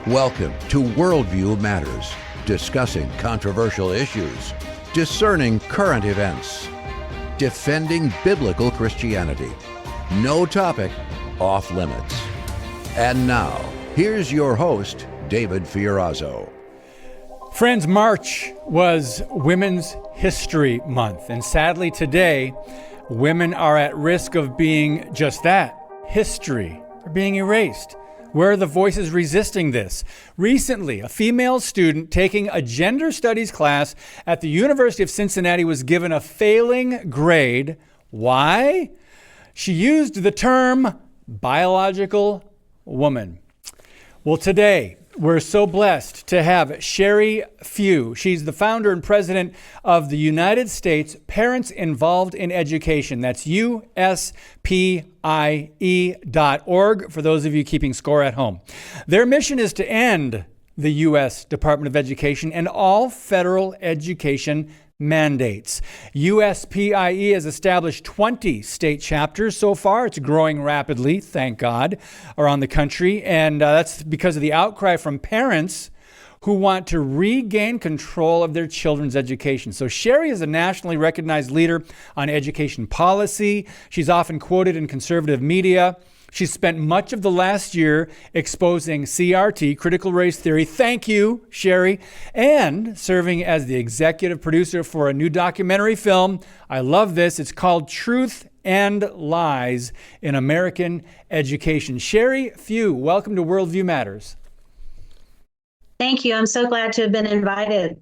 Welcome to Worldview Matters, discussing controversial issues, discerning current events, defending biblical Christianity. No topic off limits. And now, here's your host, David Fiorazo. Friends, March was Women's History Month, and sadly today, women are at risk of being just that, history, or being erased. Where are the voices resisting this? Recently, a female student taking a gender studies class at the University of Cincinnati was given a failing grade. Why? She used the term biological woman. Well, today, we're so blessed to have Sheri. She's the founder and president of the United States Parents Involved in Education. That's USPIE.org, for those of you keeping score at home. Their mission is to end the U.S. Department of Education and all federal education mandates. USPIE has established 20 state chapters so far. It's growing rapidly, thank God, around the country. And that's because of the outcry from parents who want to regain control of their children's education. So Sheri is a nationally recognized leader on education policy. She's often quoted in conservative media. She spent much of the last year exposing CRT, critical race theory. Thank you, Sheri. And serving as the executive producer for a new documentary film. I love this. It's called Truth and Lies in American Education. Sheri, welcome to Worldview Matters. Thank you. I'm so glad to have been invited.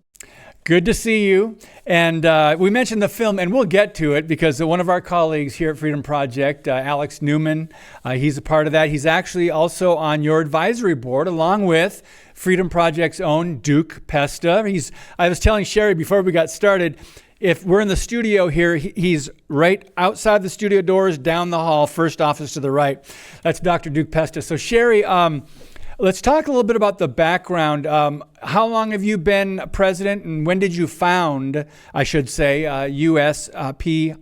Good to see you. And we mentioned the film, and we'll get to it because one of our colleagues here at Freedom Project, Alex Newman, he's a part of that. He's actually also on your advisory board, along with Freedom Project's own Duke Pesta. I was telling Sheri before we got started, if we're in the studio here, he's right outside the studio doors, down the hall, first office to the right. That's Dr. Duke Pesta. So Sheri, let's talk a little bit about the background. How long have you been president, and when did you found, I should say, USPIE?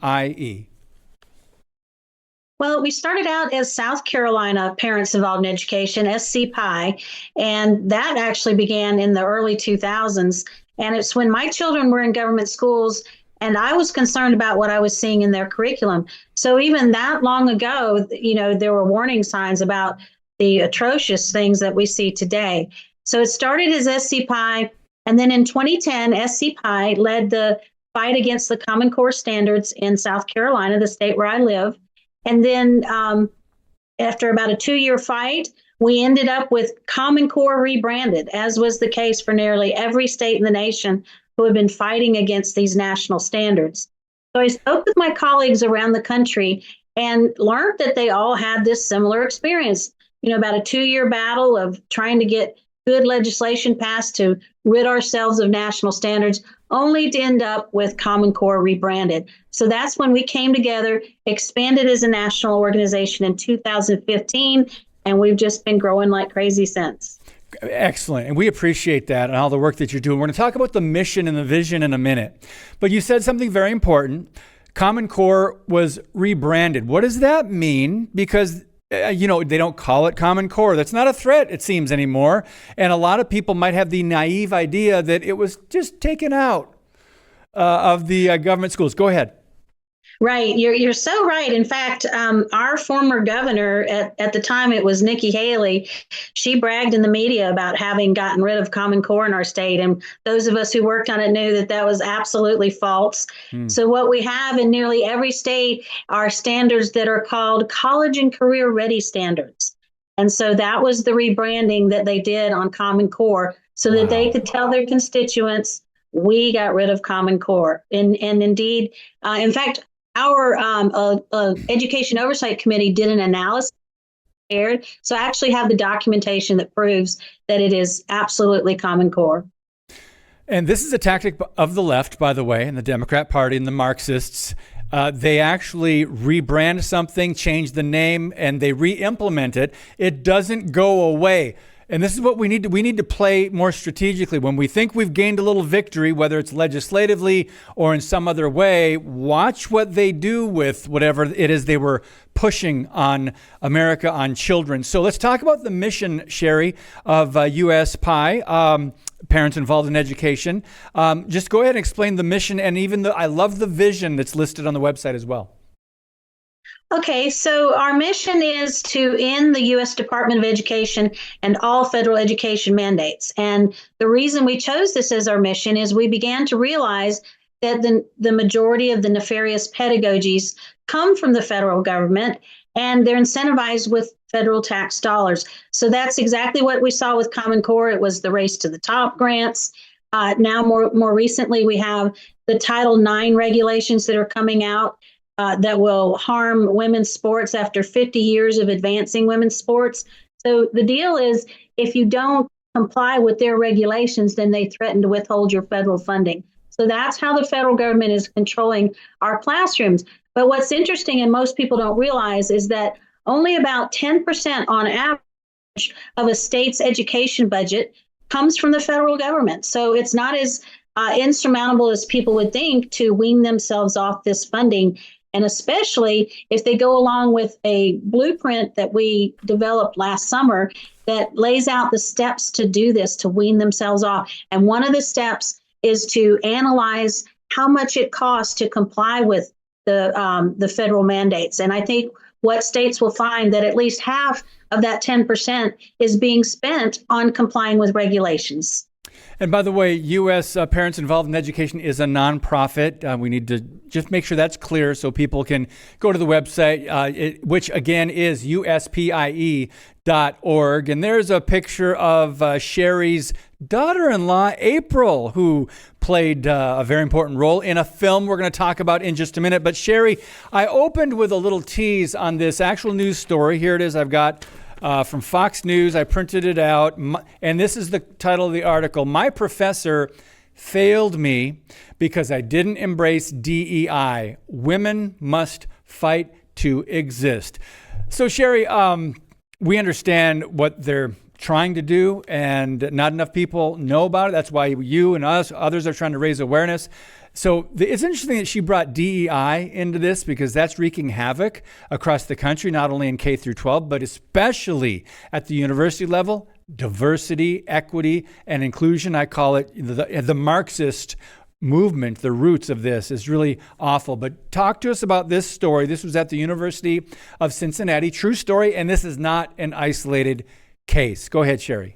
Well, we started out as South Carolina Parents Involved in Education, SCPI, and that actually began in the early 2000s. And it's when my children were in government schools, and I was concerned about what I was seeing in their curriculum. So even that long ago, there were warning signs about the atrocious things that we see today. So it started as SCPI, and then in 2010, SCPI led the fight against the Common Core standards in South Carolina, the state where I live. And then after about a 2-year fight, we ended up with Common Core rebranded, as was the case for nearly every state in the nation who had been fighting against these national standards. So I spoke with my colleagues around the country and learned that they all had this similar experience. About a 2-year battle of trying to get good legislation passed to rid ourselves of national standards, only to end up with Common Core rebranded. So that's when we came together, expanded as a national organization in 2015, and we've just been growing like crazy since. Excellent. And we appreciate that and all the work that you're doing. We're going to talk about the mission and the vision in a minute. But you said something very important. Common Core was rebranded. What does that mean? Because they don't call it Common Core. That's not a threat, it seems, anymore. And a lot of people might have the naive idea that it was just taken out of the government schools. Go ahead. Right. You're so right. In fact, our former governor, at the time, it was Nikki Haley. She bragged in the media about having gotten rid of Common Core in our state. And those of us who worked on it knew that that was absolutely false. So what we have in nearly every state are standards that are called college and career ready standards. And so that was the rebranding that they did on Common Core so that they could tell their constituents, we got rid of Common Core. And indeed, in fact, our Education Oversight Committee did an analysis, so I actually have the documentation that proves that it is absolutely Common Core. And this is a tactic of the left, by the way, and the Democrat Party and the Marxists. They actually rebrand something, change the name, and they re-implement it. It doesn't go away. And this is what we need to play more strategically. When we think we've gained a little victory, whether it's legislatively or in some other way, watch what they do with whatever it is they were pushing on America, on children. So let's talk about the mission, Sheri, of USPI, Parents Involved in Education. Just go ahead and explain the mission, and even I love the vision that's listed on the website as well. Okay, so our mission is to end the U.S. Department of Education and all federal education mandates. And the reason we chose this as our mission is we began to realize that the majority of the nefarious pedagogies come from the federal government, and they're incentivized with federal tax dollars. So that's exactly what we saw with Common Core. It was the Race to the Top grants. Now, more recently, we have the Title IX regulations that are coming out. That will harm women's sports after 50 years of advancing women's sports. So the deal is, if you don't comply with their regulations, then they threaten to withhold your federal funding. So that's how the federal government is controlling our classrooms. But what's interesting, and most people don't realize, is that only about 10% on average of a state's education budget comes from the federal government. So it's not as insurmountable as people would think to wean themselves off this funding. And especially if they go along with a blueprint that we developed last summer that lays out the steps to do this, to wean themselves off. And one of the steps is to analyze how much it costs to comply with the federal mandates. And I think what states will find that at least half of that 10% is being spent on complying with regulations. And by the way, U.S. Parents Involved in Education is a nonprofit. We need to just make sure that's clear so people can go to the website, which again is uspie.org. And there's a picture of Sheri's daughter-in-law, April, who played a very important role in a film we're going to talk about in just a minute. But Sheri, I opened with a little tease on this actual news story. Here it is. I've got from Fox News. I printed it out, and this is the title of the article. My professor failed me because I didn't embrace DEI. Women must fight to exist. So, Sheri, we understand what they're trying to do, and not enough people know about it. That's why you and others are trying to raise awareness. So it's interesting that she brought DEI into this, because that's wreaking havoc across the country, not only in K through 12, but especially at the university level. Diversity, equity, and inclusion. I call it the Marxist movement. The roots of this is really awful. But talk to us about this story. This was at the University of Cincinnati. True story, and this is not an isolated case. Go ahead, Sheri.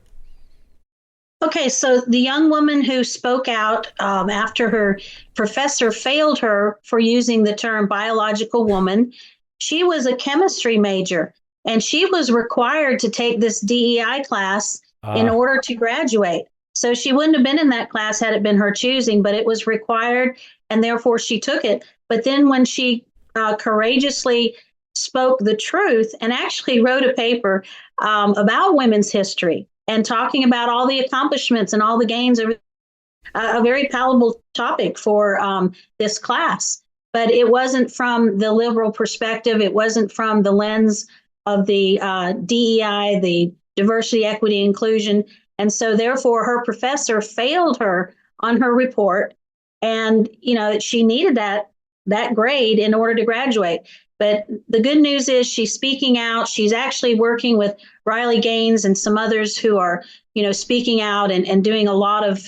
Okay, so the young woman who spoke out after her professor failed her for using the term biological woman, she was a chemistry major, and she was required to take this DEI class in order to graduate. So she wouldn't have been in that class had it been her choosing, but it was required, and therefore she took it. But then when she courageously spoke the truth and actually wrote a paper about women's history, and talking about all the accomplishments and all the gains of a very palatable topic for this class. But it wasn't from the liberal perspective. It wasn't from the lens of the DEI, the diversity, equity, inclusion. And so therefore, her professor failed her on her report. And, she needed that grade in order to graduate. But the good news is she's speaking out. She's actually working with Riley Gaines and some others who are, speaking out and doing a lot of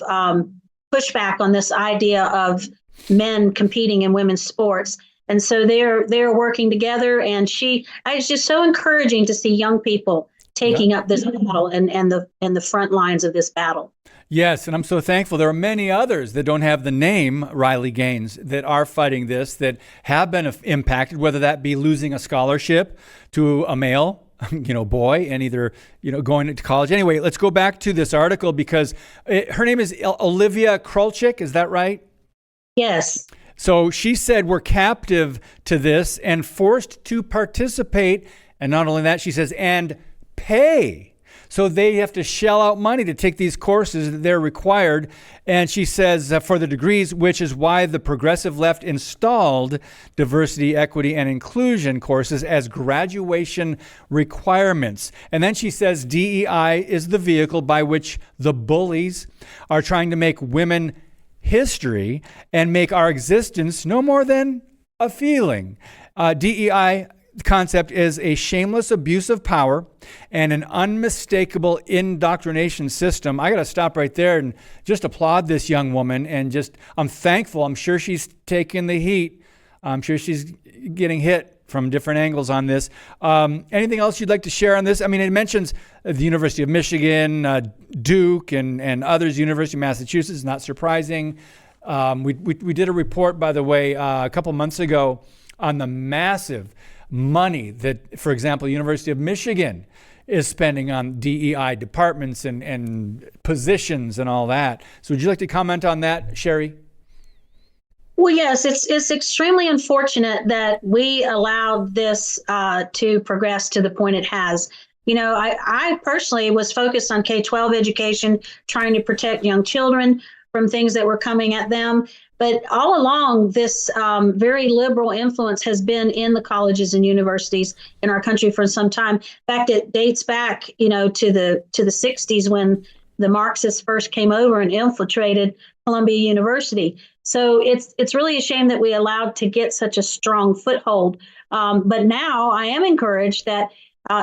pushback on this idea of men competing in women's sports. And so they're working together. And it's just so encouraging to see young people taking up this battle and the front lines of this battle. Yes, and I'm so thankful. There are many others that don't have the name Riley Gaines that are fighting this, that have been impacted, whether that be losing a scholarship to a male, boy, and either, going to college. Anyway, let's go back to this article, because her name is Olivia Krolczyk. Is that right? Yes. So she said we're captive to this and forced to participate. And not only that, she says, and pay So they have to shell out money to take these courses that they're required. And she says for the degrees, which is why the progressive left installed diversity, equity, and inclusion courses as graduation requirements. And then she says DEI is the vehicle by which the bullies are trying to make women history and make our existence no more than a feeling. DEI concept is a shameless abuse of power and an unmistakable indoctrination system. I got to stop right there and just applaud this young woman, and I'm thankful. I'm sure she's taking the heat. I'm sure she's getting hit from different angles on this. Anything else you'd like to share on this? I mean, it mentions the University of Michigan, Duke, and others, University of Massachusetts, not surprising. We did a report, by the way, a couple months ago on the massive money that, for example, University of Michigan is spending on DEI departments and positions and all that. So would you like to comment on that, Sheri? Well, yes, it's extremely unfortunate that we allowed this to progress to the point it has. You know, I personally was focused on K-12 education, trying to protect young children from things that were coming at them. But all along, this very liberal influence has been in the colleges and universities in our country for some time. In fact, it dates back, to the 60s when the Marxists first came over and infiltrated Columbia University. So it's really a shame that we allowed to get such a strong foothold. But now I am encouraged that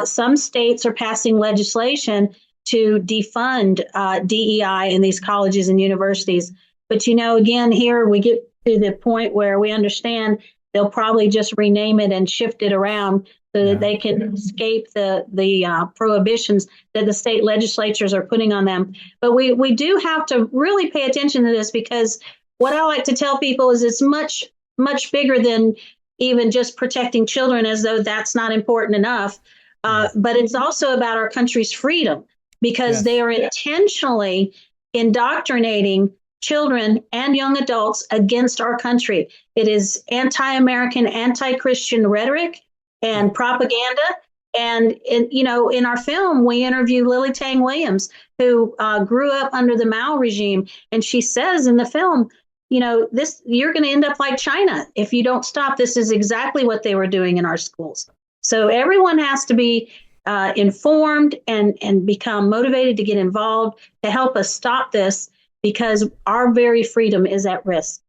some states are passing legislation to defund DEI in these colleges and universities. But, again, here we get to the point where we understand they'll probably just rename it and shift it around so that they can escape the prohibitions that the state legislatures are putting on them. But we do have to really pay attention to this, because what I like to tell people is it's much, much bigger than even just protecting children, as though that's not important enough. But it's also about our country's freedom, because they are intentionally indoctrinating children and young adults against our country. It is anti-American, anti-Christian rhetoric and propaganda. And in our film, we interview Lily Tang Williams, who grew up under the Mao regime, and she says in the film, you're going to end up like China if you don't stop. This is exactly what they were doing in our schools. So everyone has to be informed and become motivated to get involved to help us stop this, because our very freedom is at risk.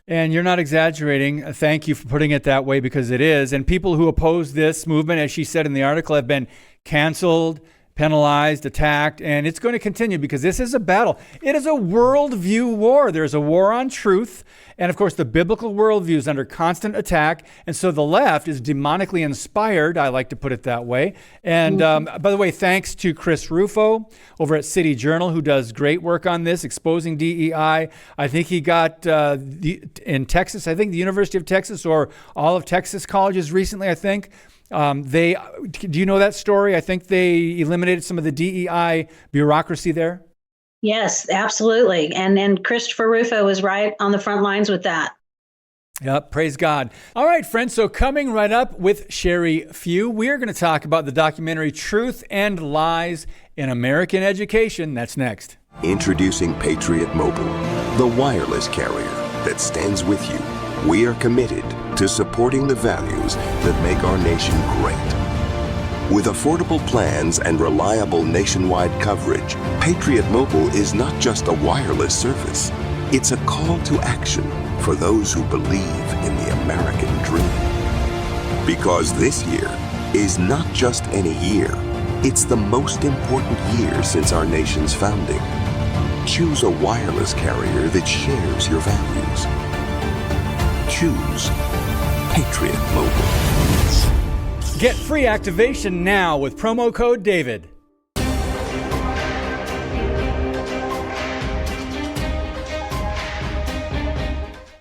And you're not exaggerating. Thank you for putting it that way, because it is. And people who oppose this movement, as she said in the article, have been canceled, penalized, attacked, and it's going to continue, because this is a battle. It is a worldview war. There's a war on truth. And of course, the biblical worldview is under constant attack. And so the left is demonically inspired, I like to put it that way. And by the way, thanks to Chris Rufo over at City Journal, who does great work on this, exposing DEI. I think he got in Texas, I think the University of Texas or all of Texas colleges recently, I think. Do you know that story? I think they eliminated some of the DEI bureaucracy there. Yes, absolutely. And Christopher Rufo was right on the front lines with that. Yep, praise God. All right, friends. So coming right up with Sheri Few, we are going to talk about the documentary Truth and Lies in American Education. That's next. Introducing Patriot Mobile, the wireless carrier that stands with you. We are committed to supporting the values that make our nation great. With affordable plans and reliable nationwide coverage, Patriot Mobile is not just a wireless service. It's a call to action for those who believe in the American dream. Because this year is not just any year, it's the most important year since our nation's founding. Choose a wireless carrier that shares your values. Choose Patriot Mobile. Get free activation now with promo code David.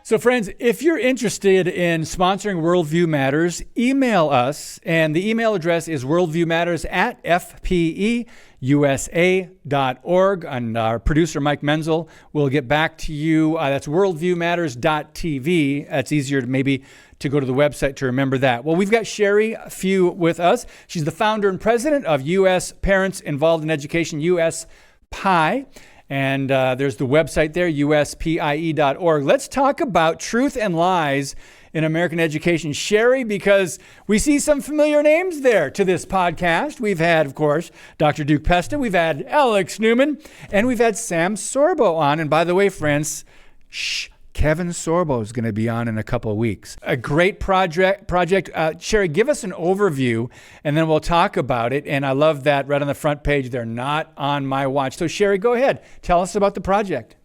So friends, if you're interested in sponsoring Worldview Matters, email us. And the email address is worldviewmatters@fpeusa.org. And our producer, Mike Menzel, will get back to you. That's worldviewmatters.tv. That's easier maybe to go to the website to remember that. Well, we've got Sheri Few with us. She's the founder and president of U.S. Parents Involved in Education, US PIE. And there's the website there, uspie.org. Let's talk about truth and lies in American education. Sheri, because we see some familiar names there to this podcast. We've had, of course, Dr. Duke Pesta. We've had Alex Newman. And we've had Sam Sorbo on. And by the way, friends, Kevin Sorbo is going to be on in a couple of weeks. A great project. Sheri, give us an overview, and then we'll talk about it. And I love that right on the front page, they're not on my watch. So Sheri, go ahead. Tell us about the project.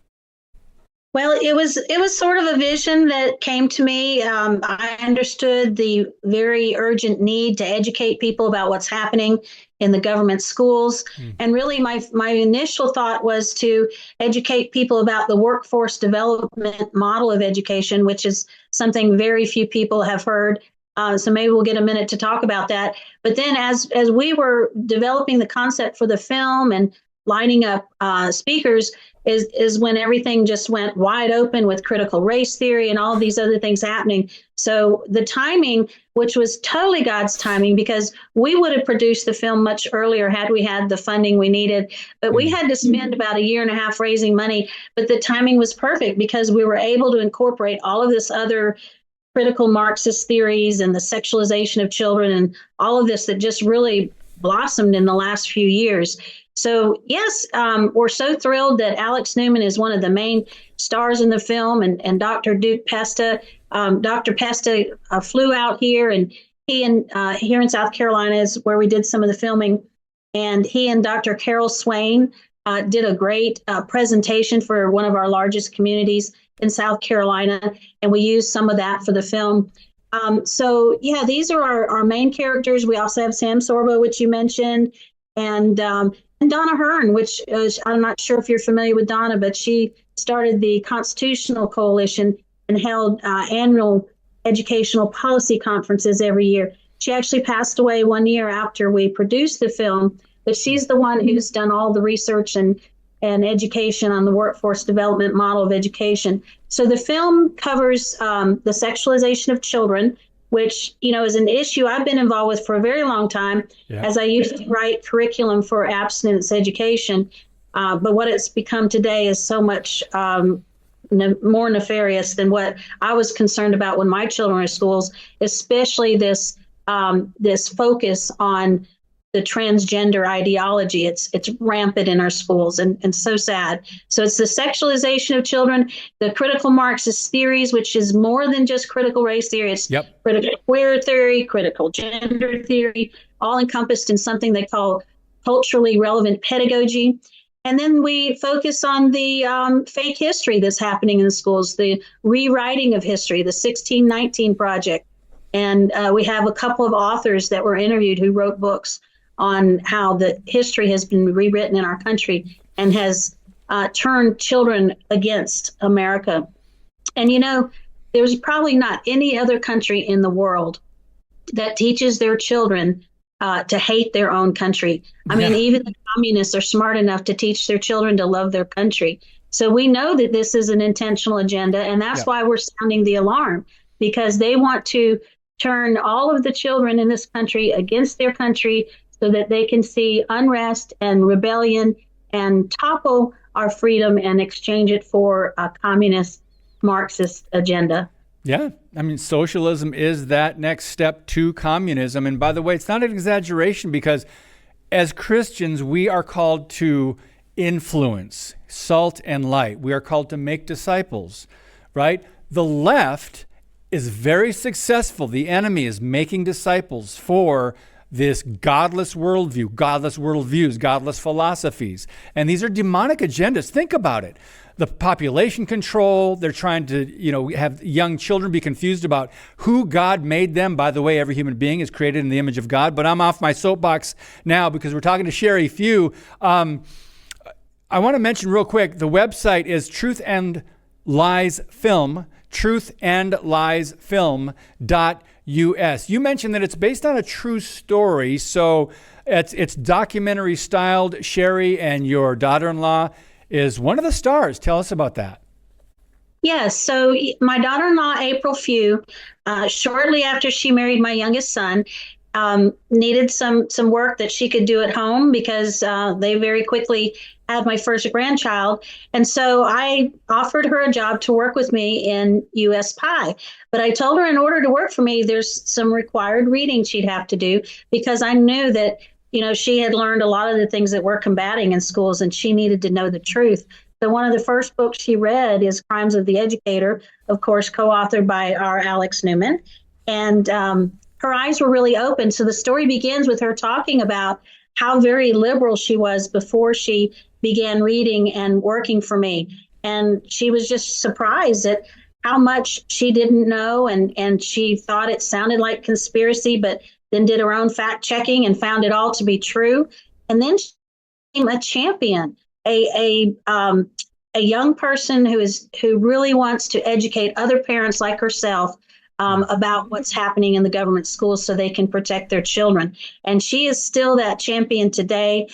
Well, it was sort of a vision that came to me. I understood the very urgent need to educate people about what's happening in the government schools. And really my initial thought was to educate people about the workforce development model of education, which is something very few people have heard. So maybe we'll get a minute to talk about that. But then as we were developing the concept for the film and lining up speakers, is when everything just went wide open with critical race theory and all of these other things happening. So the timing, which was totally God's timing, because we would have produced the film much earlier had we had the funding we needed. But we had to spend about 1.5 years raising money. But the timing was perfect because we were able to incorporate all of this other critical Marxist theories and the sexualization of children and all of this that just really blossomed in the last few years. So, yes, we're so thrilled that Alex Newman is one of the main stars in the film, and Dr. Duke Pesta. Dr. Pesta flew out here, and he and here in South Carolina is where we did some of the filming. And he and Dr. Carol Swain did a great presentation for one of our largest communities in South Carolina, and we used some of that for the film. So, yeah, these are our main characters. We also have Sam Sorbo, which you mentioned, and Donna Hearn, which is, I'm not sure if you're familiar with Donna, but she started the Constitutional Coalition and held annual educational policy conferences every year. She actually passed away 1 year after we produced the film, but she's the one who's done all the research and education on the workforce development model of education. So the film covers the sexualization of children, which, is an issue I've been involved with for a very long time, as I used to write curriculum for abstinence education. But what it's become today is so much more nefarious than what I was concerned about when my children were in schools, especially this focus on the transgender ideology. It's rampant in our schools and so sad. So it's the sexualization of children, the critical Marxist theories, which is more than just critical race theory. It's critical queer theory, critical gender theory, all encompassed in something they call culturally relevant pedagogy. And then we focus on the fake history that's happening in the schools, the rewriting of history, the 1619 Project. And we have a couple of authors that were interviewed who wrote books on how the history has been rewritten in our country and has turned children against America. And, there's probably not any other country in the world that teaches their children to hate their own country. I mean, even the communists are smart enough to teach their children to love their country. So we know that this is an intentional agenda, and that's why we're sounding the alarm, because they want to turn all of the children in this country against their country so that they can see unrest and rebellion and topple our freedom and exchange it for a communist Marxist agenda. Yeah, I mean, socialism is that next step to communism. And by the way, it's not an exaggeration, because as Christians, we are called to influence, salt and light. We are called to make disciples, right? The left is very successful. The enemy is making disciples for this godless worldview, godless worldviews, godless philosophies. And these are demonic agendas. Think about it. The population control, they're trying to, have young children be confused about who God made them. By the way, every human being is created in the image of God. But I'm off my soapbox now because we're talking to Sheri Few. I want to mention real quick, the website is Truth and Lies Film, truthandliesfilm.us. You mentioned that it's based on a true story, so it's documentary styled. Sheri, and your daughter-in-law is one of the stars. Tell us about that. Yes. So my daughter-in-law, April Few, shortly after she married my youngest son, needed some work that she could do at home because they very quickly had my first grandchild. And so I offered her a job to work with me in US Pie. But I told her in order to work for me, there's some required reading she'd have to do because I knew that, she had learned a lot of the things that we're combating in schools and she needed to know the truth. So one of the first books she read is Crimes of the Educator, of course, co-authored by our Alex Newman. And her eyes were really open. So the story begins with her talking about how very liberal she was before she began reading and working for me. And she was just surprised at how much she didn't know. And she thought it sounded like conspiracy, but then did her own fact checking and found it all to be true. And then she became a champion, a young person who really wants to educate other parents like herself about what's happening in the government schools so they can protect their children. And she is still that champion today,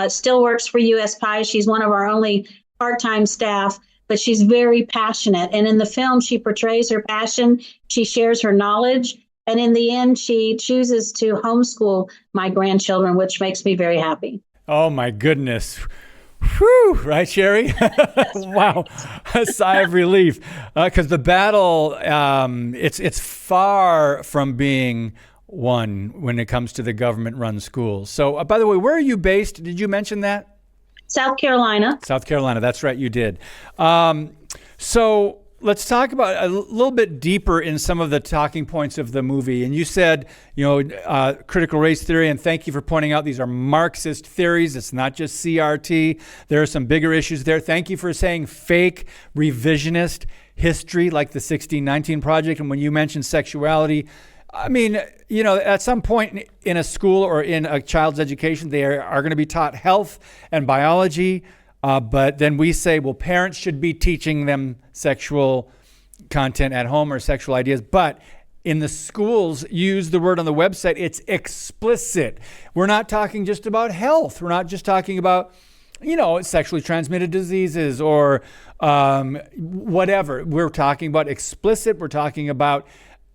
still works for US Pie. She's one of our only part-time staff, but she's very passionate. And in the film, she portrays her passion. She shares her knowledge. And in the end, she chooses to homeschool my grandchildren, which makes me very happy. Oh, my goodness. Whew, right, Sheri? Wow, a sigh of relief. Because the battle, it's far from being won when it comes to the government-run schools. So, by the way, where are you based? Did you mention that? South Carolina. South Carolina, that's right, you did. So let's talk about a little bit deeper in some of the talking points of the movie. And you said, critical race theory, and thank you for pointing out these are Marxist theories. It's not just CRT. There are some bigger issues there. Thank you for saying fake revisionist history like the 1619 Project. And when you mentioned sexuality, I mean, at some point in a school or in a child's education, they are going to be taught health and biology. But then we say, well, parents should be teaching them sexual content at home or sexual ideas. But in the schools, use the word on the website, it's explicit. We're not talking just about health. We're not just talking about, sexually transmitted diseases or whatever. We're talking about explicit. We're talking about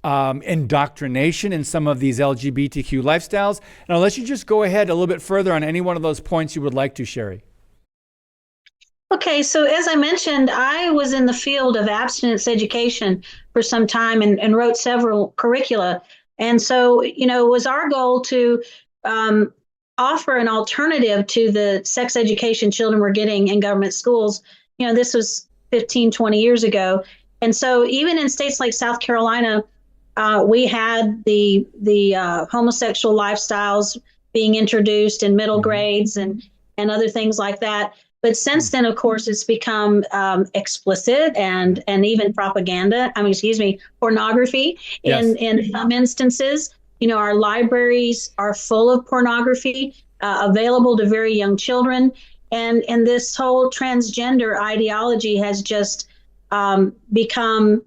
indoctrination in some of these LGBTQ lifestyles. And I'll let you just go ahead a little bit further on any one of those points you would like to, Sheri. Okay, so as I mentioned, I was in the field of abstinence education for some time and wrote several curricula. And so, it was our goal to offer an alternative to the sex education children were getting in government schools. This was 15, 20 years ago. And so even in states like South Carolina, we had the homosexual lifestyles being introduced in middle grades and other things like that. But since then, of course, it's become explicit and even pornography in some instances. Our libraries are full of pornography available to very young children. And this whole transgender ideology has just become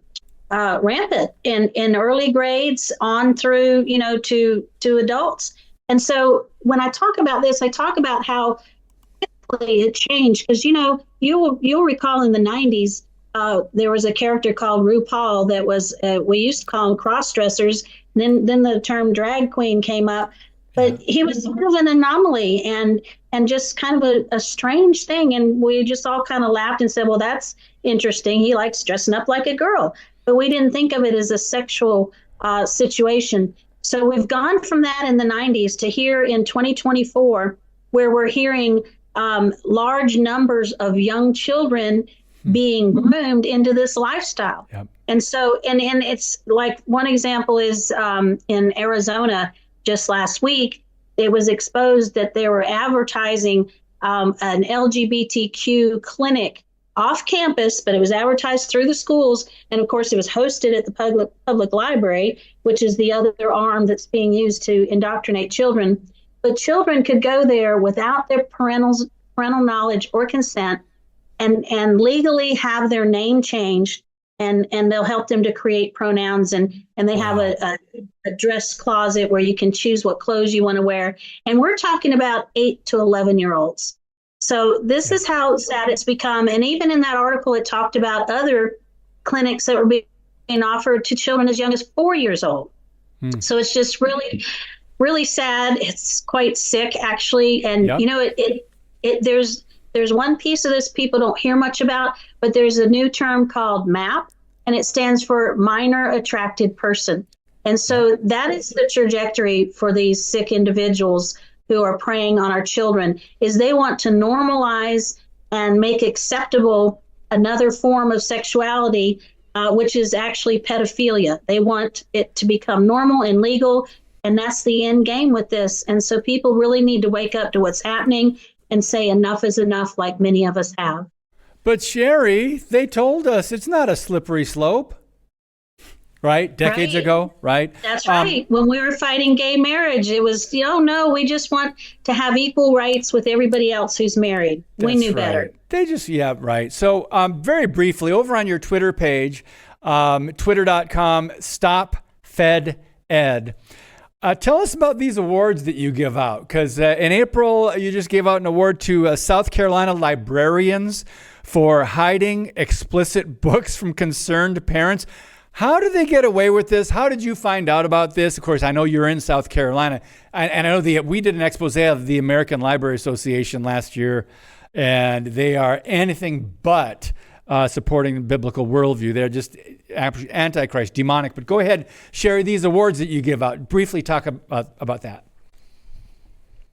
rampant in early grades on through, to adults. And so when I talk about this, I talk about how it changed because you'll recall in the 90s there was a character called RuPaul that was we used to call them cross-dressers. Then the term drag queen came up, but he was sort of an anomaly and just kind of a strange thing. And we just all kind of laughed and said, well, that's interesting. He likes dressing up like a girl, but we didn't think of it as a sexual situation. So we've gone from that in the 90s to here in 2024, where we're hearing large numbers of young children being groomed into this lifestyle. Yep. And so, and it's like one example is in Arizona just last week, it was exposed that they were advertising an LGBTQ clinic off campus, but it was advertised through the schools. And of course, it was hosted at the public library, which is the other arm that's being used to indoctrinate children. But children could go there without their parental knowledge or consent and legally have their name changed, and they'll help them to create pronouns, and they have a dress closet where you can choose what clothes you want to wear. And we're talking about 8 to 11-year-olds. So this is how sad it's become. And even in that article, it talked about other clinics that were being offered to children as young as 4 years old. So it's just really, really sad. It's quite sick, actually. And, Yep. you know, there's one piece of this people don't hear much about, but there's a new term called MAP, and it stands for minor attracted person. And so that is the trajectory for these sick individuals who are preying on our children, is they want to normalize and make acceptable another form of sexuality, which is actually pedophilia. They want it to become normal and legal, and that's the end game with this. And so people really need to wake up to what's happening and say enough is enough, like many of us have. But Sheri, they told us it's not a slippery slope, right? Decades ago, right? That's right. When we were fighting gay marriage, it was, no, we just want to have equal rights with everybody else who's married. We knew better. They just, right. So very briefly, over on your Twitter page, twitter.com, StopFedEd. Tell us about these awards that you give out, because in April, you just gave out an award to South Carolina librarians for hiding explicit books from concerned parents. How did they get away with this? How did you find out about this? Of course, I know you're in South Carolina, and I know we did an expose of the American Library Association last year, and they are anything but supporting the biblical worldview. They're just antichrist, demonic. But go ahead, Sheri, these awards that you give out. Briefly talk about that.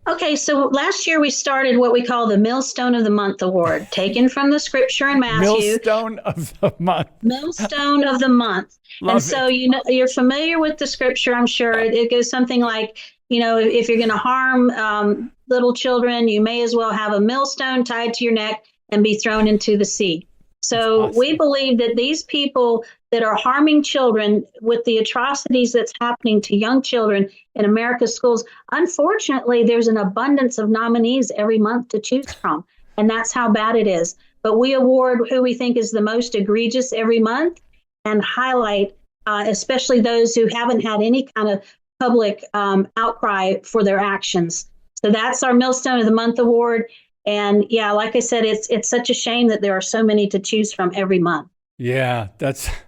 Okay, so last year we started what we call the Millstone of the Month Award, taken from the scripture in Matthew. Millstone of the Month. Millstone of the Month. Love and so, you're familiar with the scripture, I'm sure. It goes something like, if you're going to harm little children, you may as well have a millstone tied to your neck and be thrown into the sea. So awesome. We believe that these people that are harming children with the atrocities that's happening to young children in America's schools, unfortunately, there's an abundance of nominees every month to choose from. And that's how bad it is. But we award who we think is the most egregious every month and highlight especially those who haven't had any kind of public outcry for their actions. So that's our Millstone of the Month Award. And yeah, like I said, it's such a shame that there are so many to choose from every month. Yeah,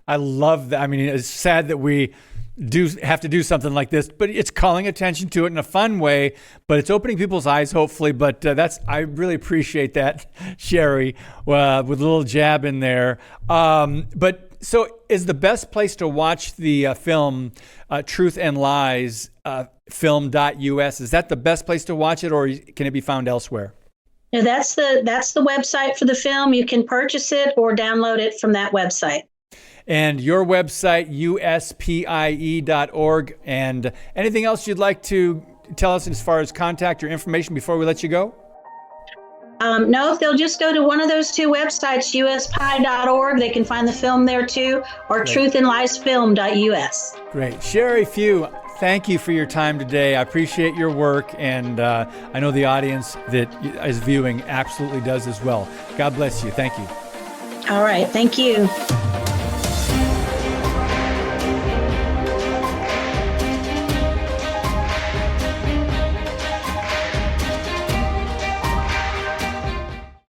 I love that. I mean, it's sad that we do have to do something like this, but it's calling attention to it in a fun way, but it's opening people's eyes, hopefully. But I really appreciate that, Sheri, with a little jab in there. But so is the best place to watch the film Truth and Lies film.us? Is that the best place to watch it, or can it be found elsewhere? No, that's the website for the film. You can purchase it or download it from that website. And your website, uspie.org. And anything else you'd like to tell us as far as contact or information before we let you go? No, if they'll just go to one of those two websites, uspie.org, they can find the film there too, or truthandliesfilm.us. Great. Sheri Few, thank you for your time today. I appreciate your work, and I know the audience that is viewing absolutely does as well. God bless you. Thank you. All right. Thank you.